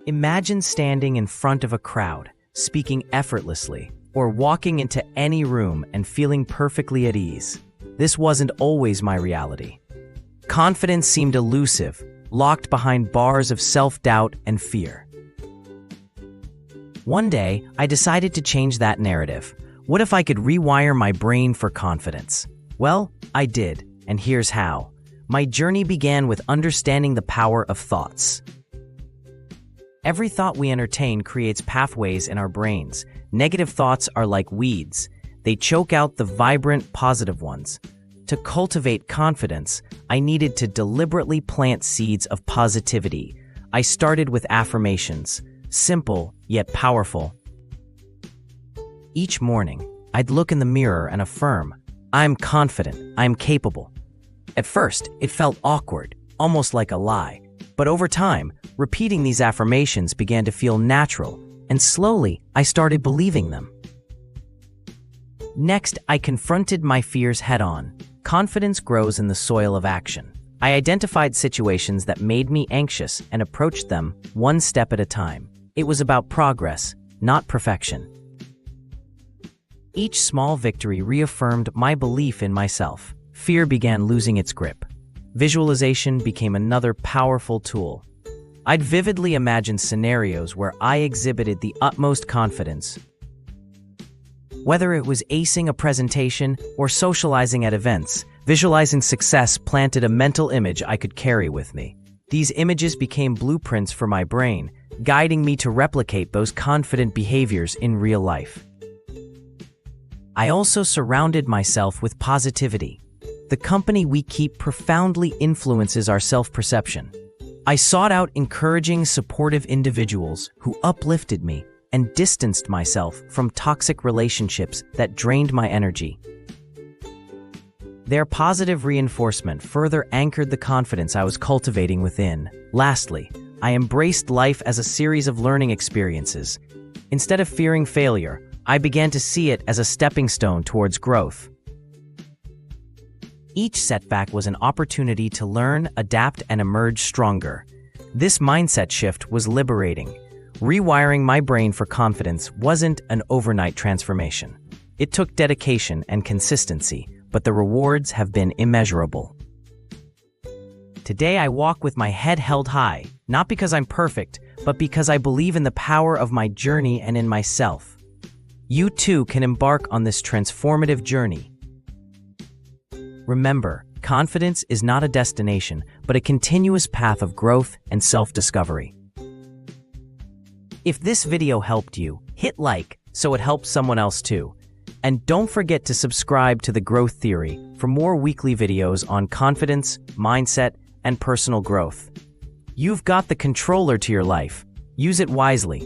Imagine standing in front of a crowd, speaking effortlessly, or walking into any room and feeling perfectly at ease. This wasn't always my reality. Confidence seemed elusive, locked behind bars of self-doubt and fear. One day, I decided to change that narrative. What if I could rewire my brain for confidence? Well, I did, and here's how. My journey began with understanding the power of thoughts. Every thought we entertain creates pathways in our brains. Negative thoughts are like weeds. They choke out the vibrant, positive ones. To cultivate confidence, I needed to deliberately plant seeds of positivity. I started with affirmations, simple yet powerful. Each morning, I'd look in the mirror and affirm, "I'm confident, I'm capable." At first, it felt awkward, almost like a lie. But over time, repeating these affirmations began to feel natural, and slowly, I started believing them. Next, I confronted my fears head-on. Confidence grows in the soil of action. I identified situations that made me anxious and approached them one step at a time. It was about progress, not perfection. Each small victory reaffirmed my belief in myself. Fear began losing its grip. Visualization became another powerful tool. I'd vividly imagine scenarios where I exhibited the utmost confidence. Whether it was acing a presentation or socializing at events, visualizing success planted a mental image I could carry with me. These images became blueprints for my brain, guiding me to replicate those confident behaviors in real life. I also surrounded myself with positivity. The company we keep profoundly influences our self-perception. I sought out encouraging, supportive individuals who uplifted me and distanced myself from toxic relationships that drained my energy. Their positive reinforcement further anchored the confidence I was cultivating within. Lastly, I embraced life as a series of learning experiences. Instead of fearing failure, I began to see it as a stepping stone towards growth. Each setback was an opportunity to learn, adapt, and emerge stronger. This mindset shift was liberating. Rewiring my brain for confidence wasn't an overnight transformation. It took dedication and consistency, but the rewards have been immeasurable. Today I walk with my head held high, not because I'm perfect, but because I believe in the power of my journey and in myself. You too can embark on this transformative journey. Remember, confidence is not a destination, but a continuous path of growth and self-discovery. If this video helped you, hit like so it helps someone else too. And don't forget to subscribe to The Growth Theory for more weekly videos on confidence, mindset, and personal growth. You've got the controller to your life. Use it wisely.